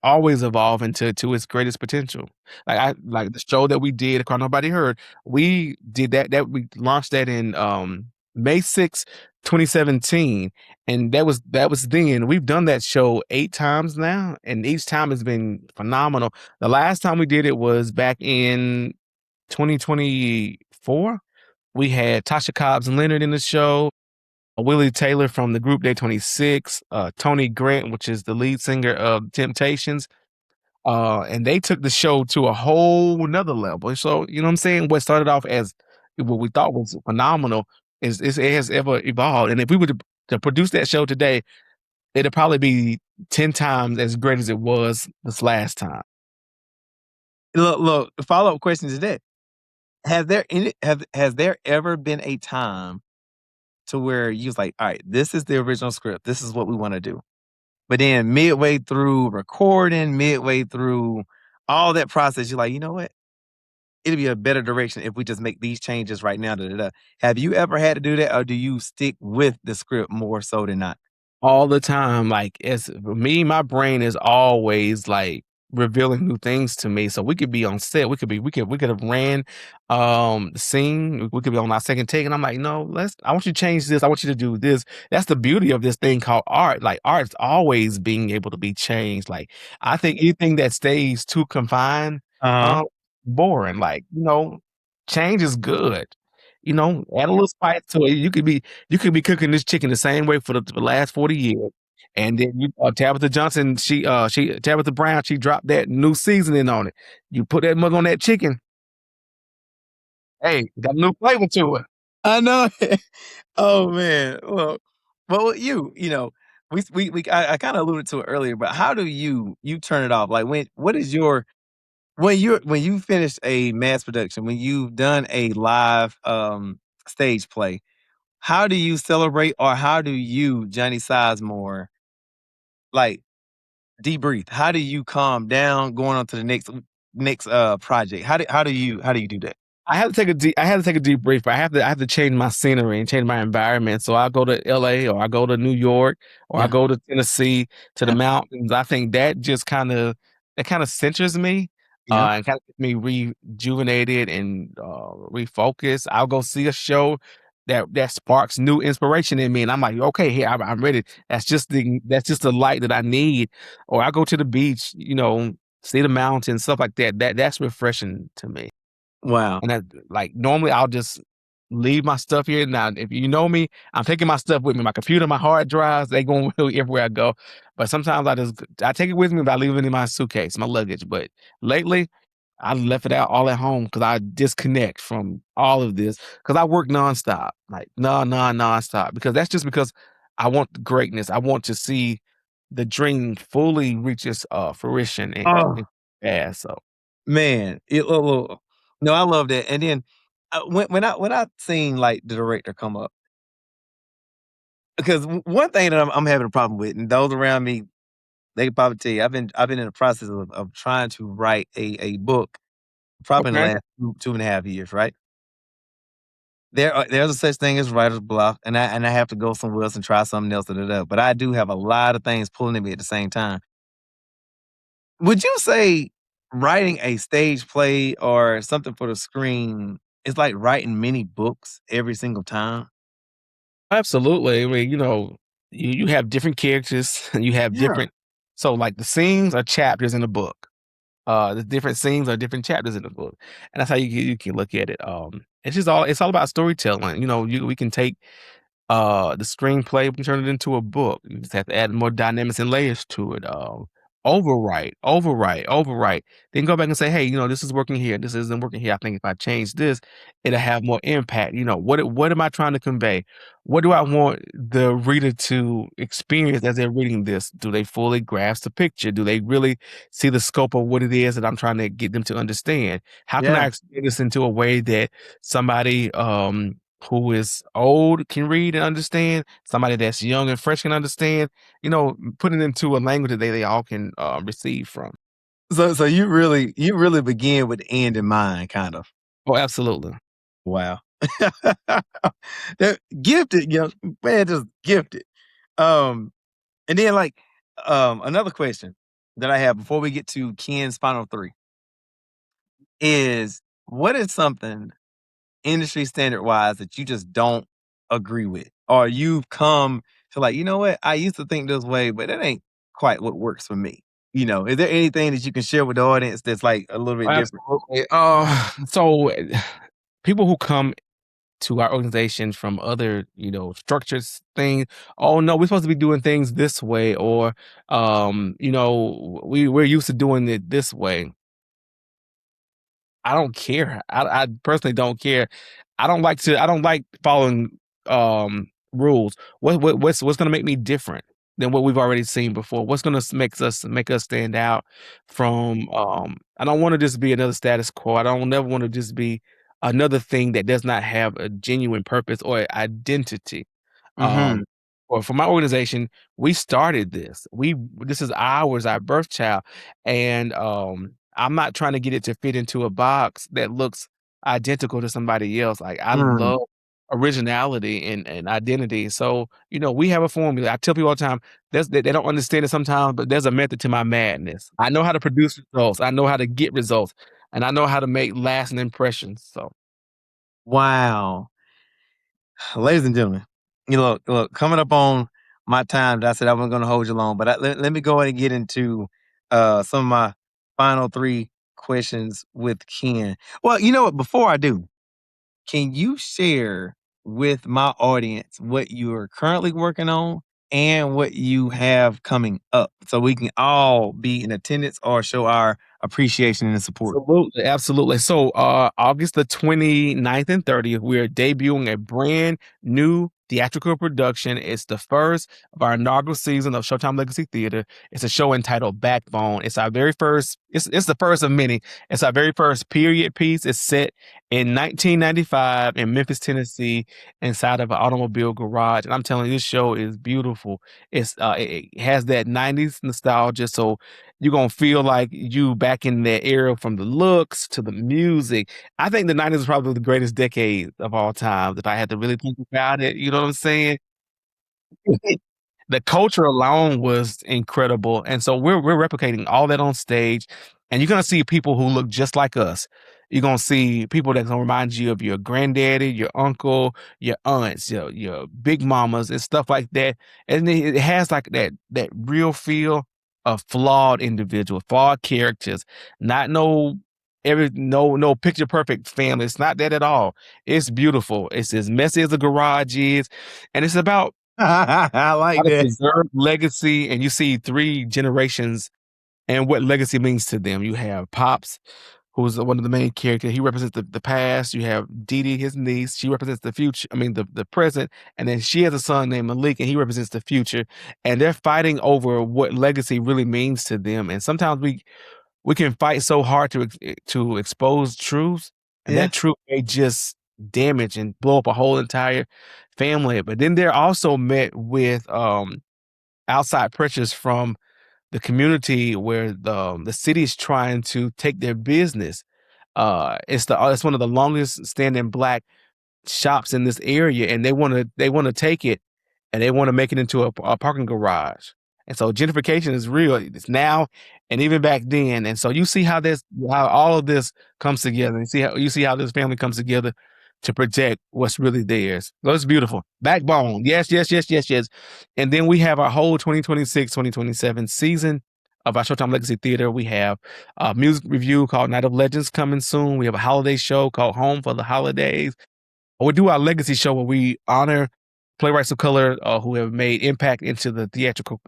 evolving to its greatest potential. Like the show that we did, Across Nobody Heard, we did that we launched that in May 6th, 2017. And that was then. We've done that show 8 times now, and each time has been phenomenal. The last time we did it was back in 2024. We had Tasha Cobbs Leonard in the show, Willie Taylor from the group Day 26, Tony Grant, which is the lead singer of Temptations. And they took the show to a whole nother level. So, you know what I'm saying? What started off as what we thought was phenomenal it has ever evolved. And if we were to produce that show today, it'd probably be 10 times as great as it was this last time. Look. The follow up question is that: has there ever been a time to where you was like, all right, this is the original script, this is what we want to do, but then midway through recording, midway through all that process, you're like, you know what? It'd be a better direction if we just make these changes right now. Da, da, da. Have you ever had to do that, or do you stick with the script more so than not? All the time. Like, it's for me, my brain is always like revealing new things to me. So we could be on set, we could have ran the scene, we could be on our second take, and I'm like, no, I want you to change this, I want you to do this. That's the beauty of this thing called art. Like art's always being able to be changed. Like I think anything that stays too confined, Uh huh. boring. Like, change is good. Add a little spice to it. You could be cooking this chicken the same way for the last 40 years. And then Tabitha Johnson, she Tabitha Brown, she dropped that new seasoning on it. You put that mug on that chicken, hey, got a new flavor to it. I know. Oh man. Well, with you, I kind of alluded to it earlier, but how do you turn it off? Like what is your when you finish a mass production, when you've done a live stage play, how do you celebrate, or how do you, Johnny Sizemore, like debrief? How do you calm down going on to the next project? How do you do that? I had to take a deep breath. I have to change my scenery and change my environment. So I go to LA or I go to New York or I Yeah. go to Tennessee to the mountains. I think that kind of centers me Yeah. and kind of gets me rejuvenated and refocused. I'll go see a show that sparks new inspiration in me, and I'm like, okay, here I'm ready. That's just the light that I need. Or I go to the beach, see the mountains, stuff like that. That's refreshing to me. Wow. And that, like, normally I'll just leave my stuff here. Now, if you know me, I'm taking my stuff with me. My computer, my hard drives, they going really everywhere I go. But sometimes I take it with me, but I leave it in my suitcase, my luggage. But lately, I left it out all at home because I disconnect from all of this because I work nonstop, like nonstop. Because that's just because I want greatness. I want to see the dream fully reach its fruition Oh and pass. So man, no, I love that. And then when I seen like the director come up, because one thing that I'm having a problem with, and those around me, they can probably tell you, I've been in the process of trying to write a book, probably in the okay. last 2.5 years, right? There's a such thing as writer's block, and I have to go somewhere else and try something else. Da, da, da. But I do have a lot of things pulling at me at the same time. Would you say writing a stage play or something for the screen is like writing many books every single time? Absolutely. I mean, you have different characters and you have Yeah. different so like the scenes are chapters in the book. The different scenes are different chapters in the book. And that's how you can look at it. It's all about storytelling. We can take the screenplay, we can turn it into a book. You just have to add more dynamics and layers to it. Overwrite. Then go back and say, hey, this is working here. This isn't working here. I think if I change this, it'll have more impact. What am I trying to convey? What do I want the reader to experience as they're reading this? Do they fully grasp the picture? Do they really see the scope of what it is that I'm trying to get them to understand? How can I Yeah. explain this into a way that somebody who is old can read and understand, somebody that's young and fresh can understand, put it into a language that they all can receive from. So you really begin with the end in mind, kind of. Oh, absolutely. Wow. That gifted, man, just gifted. Um, and then like another question that I have before we get to Ken's final three is what is something industry standard wise that you just don't agree with? Or you've come to like, you know what, I used to think this way, but that ain't quite what works for me. Is there anything that you can share with the audience that's like a little bit different? Absolutely. People who come to our organization from other, structures, things. Oh no, we're supposed to be doing things this way, or we're used to doing it this way. I don't care. I personally don't care. I don't like following rules. What's gonna make me different than what we've already seen before? What's gonna make us stand out from I don't want to just be another status quo. I don't never want to just be another thing that does not have a genuine purpose or identity. Mm-hmm. Or for my organization, we started this. This is ours, our birth child, and I'm not trying to get it to fit into a box that looks identical to somebody else. Like I Mm. love originality and identity. So we have a formula. I tell people all the time, they don't understand it sometimes, but there's a method to my madness. I know how to produce results. I know how to get results, and I know how to make lasting impressions. So Wow. Ladies and gentlemen, look, coming up on my time that I said I wasn't going to hold you long, but let me go ahead and get into some of my final three questions with Ken. Well, you know what? Before I do, can you share with my audience what you are currently working on and what you have coming up so we can all be in attendance or show our appreciation and support? absolutely, absolutely. So, August the 29th and 30th, we are debuting a brand new theatrical production. It's the first of our inaugural season of Showtime Legacy Theater. It's a show entitled Backbone. It's our very first, it's the first of many. It's our very first period piece. It's set in 1995 in Memphis, Tennessee, inside of an automobile garage. And I'm telling you, this show is beautiful. It has that 90s nostalgia. So you're gonna feel like you back in that era, from the looks to the music. I think the 90s was probably the greatest decade of all time, if I had to really think about it, you know what I'm saying? The culture alone was incredible, and so we're replicating all that on stage, and you're gonna see people who look just like us. You're gonna see people that's gonna remind you of your granddaddy, your uncle, your aunts, your big mamas, and stuff like that, and it has, like, that real feel of flawed individual, flawed characters, not no picture perfect family. It's not that at all. It's beautiful. It's as messy as the garage is, and it's about I how like to that. preserve legacy, and you see 3 generations and what legacy means to them. You have Pops, who's one of the main characters. He represents the past. You have Dee Dee, his niece. She represents the future. I mean, the present. And then she has a son named Malik, and he represents the future. And they're fighting over what legacy really means to them. And sometimes we can fight so hard to expose truths, and Yeah. that truth may just damage and blow up a whole entire family. But then they're also met with outside pressures from the community, where the city is trying to take their business. It's one of the longest standing Black shops in this area, and they wanna take it, and they wanna make it into a parking garage. And so gentrification is real. It's now and even back then. And so you see how all of this comes together. You see how this family comes together to protect what's really theirs. So it's beautiful. Backbone. Yes, yes, yes, yes, yes. And then we have our whole 2026-2027 season of our Showtime Legacy Theater. We have a music review called Night of Legends coming soon. We have a holiday show called Home for the Holidays. We do our legacy show where we honor playwrights of color who have made impact into the theatrical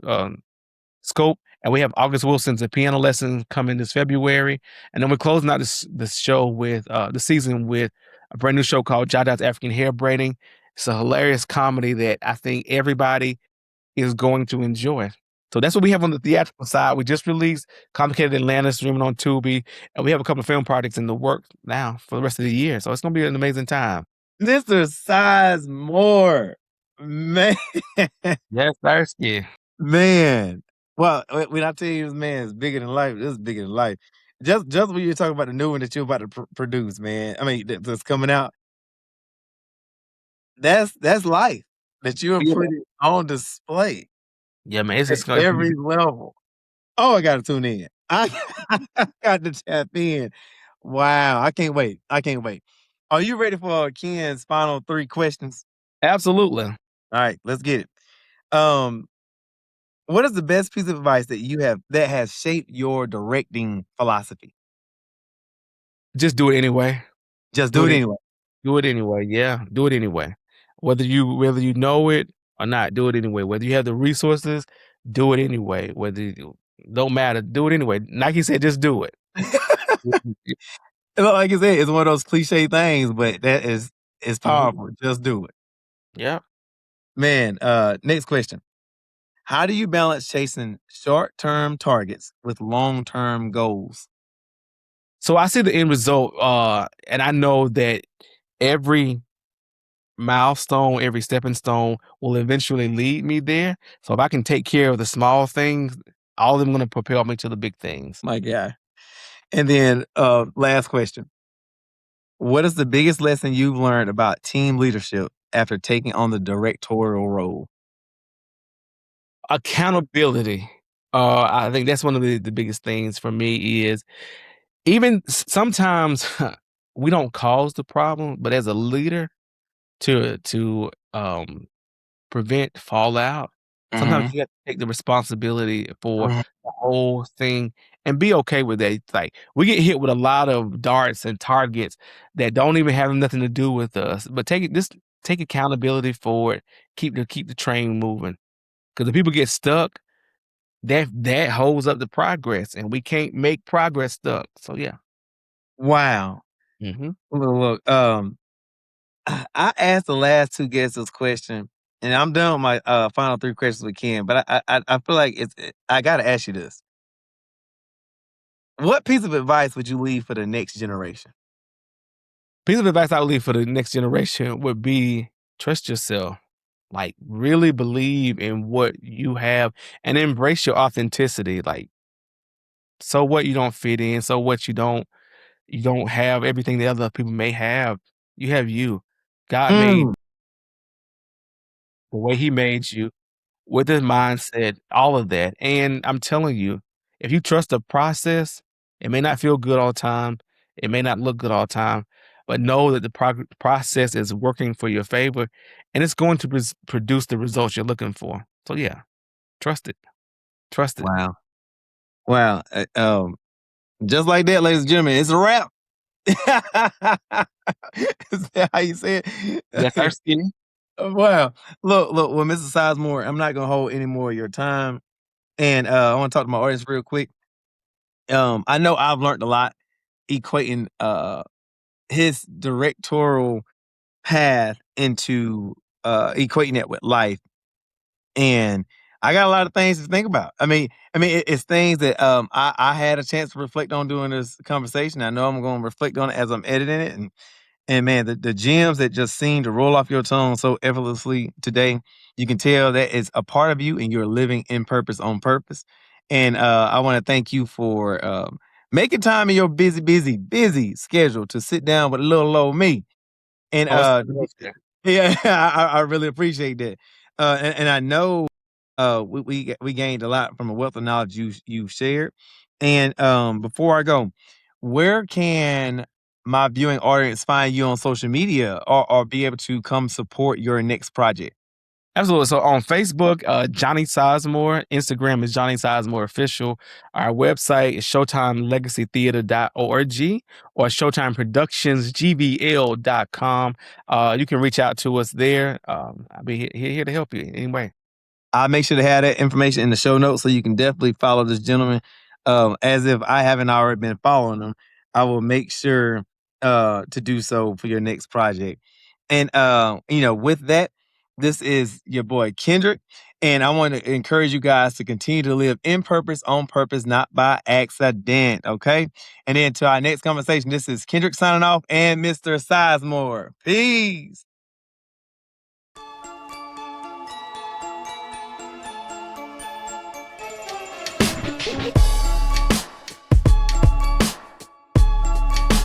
scope. And we have August Wilson's A Piano Lesson coming this February. And then we're closing out this show with the season with a brand new show called Jada's African Hair Braiding. It's a hilarious comedy that I think everybody is going to enjoy. So that's what we have on the theatrical side. We just released Complicated Atlanta, streaming on Tubi, and we have a couple of film projects in the works now for the rest of the year. So it's going to be an amazing time. Mr. Sizemore. Man. Yes, thirsty. Man. Well, when I tell you this man is bigger than life, this is bigger than life. Just when you're talking about the new one that you're about to produce, man. I mean, that's coming out. That's life that you're Yeah, putting on display yeah, man. It's at just going to every level. Oh, I got to tune in. I got to tap in. Wow. I can't wait. I can't wait. Are you ready for Ken's final 3 questions? absolutely. All right, let's get it. What is the best piece of advice that you have that has shaped your directing philosophy? Just do it anyway. Just Do do it. it anyway. Do it anyway. Yeah, do it anyway. Whether you know it or not, do it anyway. Whether you have the resources, do it anyway. Don't matter, do it anyway. Nike said, just do it. Like I said, it's one of those cliche things, but that is it's powerful. Just do it. Yeah. Man, next question. How do you balance chasing short-term targets with long-term goals? So I see the end result, and I know that every milestone, every stepping stone will eventually lead me there. So if I can take care of the small things, all of them gonna propel me to the big things. My guy. And then last question. What is the biggest lesson you've learned about team leadership after taking on the directorial role? Accountability. I think that's one of the biggest things for me is even sometimes we don't cause the problem, but as a leader to prevent fallout, sometimes Mhm. you have to take the responsibility for Mhm. the whole thing and be okay with that. It's like we get hit with a lot of darts and targets that don't even have nothing to do with us, but take accountability for it. Keep the train moving. Because if people get stuck, that holds up the progress, and we can't make progress stuck. So yeah. Wow. Mhm. Look, I asked the last 2 guests this question, and I'm done with my final 3 questions with Ken, but I feel like I gotta ask you this. What piece of advice would you leave for the next generation? Piece of advice I would leave for the next generation would be trust yourself. Like, really believe in what you have and embrace your authenticity. Like, so what you don't fit in, so what you don't have everything that other people may have. You have you. God made Mm, the way he made you with his mindset, all of that. And I'm telling you, if you trust the process, it may not feel good all the time. It may not look good all the time, but know that the process is working for your favor and it's going to produce the results you're looking for. So, yeah, trust it. Trust it. wow. Wow. Just like that, ladies and gentlemen, it's a wrap. Is that how you say Yes, it? sir. Skinny. Wow. Look, well, Mrs. Sizemore, I'm not gonna hold any more of your time. And I want to talk to my audience real quick. I know I've learned a lot equating his directorial path into equating it with life. And I got a lot of things to think about. It's things that I had a chance to reflect on during this conversation. I know I'm going to reflect on it as I'm editing it, and man, the gems that just seem to roll off your tongue so effortlessly today, you can tell that it's a part of you, and you're living in purpose on purpose. And I want to thank you for making time in your busy, busy, busy schedule to sit down with a little old me. And Oh, it's okay. yeah, I really appreciate that. And I know we gained a lot from a wealth of knowledge you shared. And before I go, where can my viewing audience find you on social media, or be able to come support your next project? Absolutely. So on Facebook, Johnny Sizemore. Instagram is Johnny Sizemore Official. Our website is ShowtimeLegacyTheater.org or ShowtimeProductionsGVL.com. You can reach out to us there. I'll be here to help you anyway. I'll make sure to have that information in the show notes so you can definitely follow this gentleman. As if I haven't already been following him, I will make sure to do so for your next project. And with that, this is your boy Kendrick. And I want to encourage you guys to continue to live in purpose, on purpose, not by accident. Okay. And then to our next conversation, this is Kendrick signing off and Mr. Sizemore. Peace.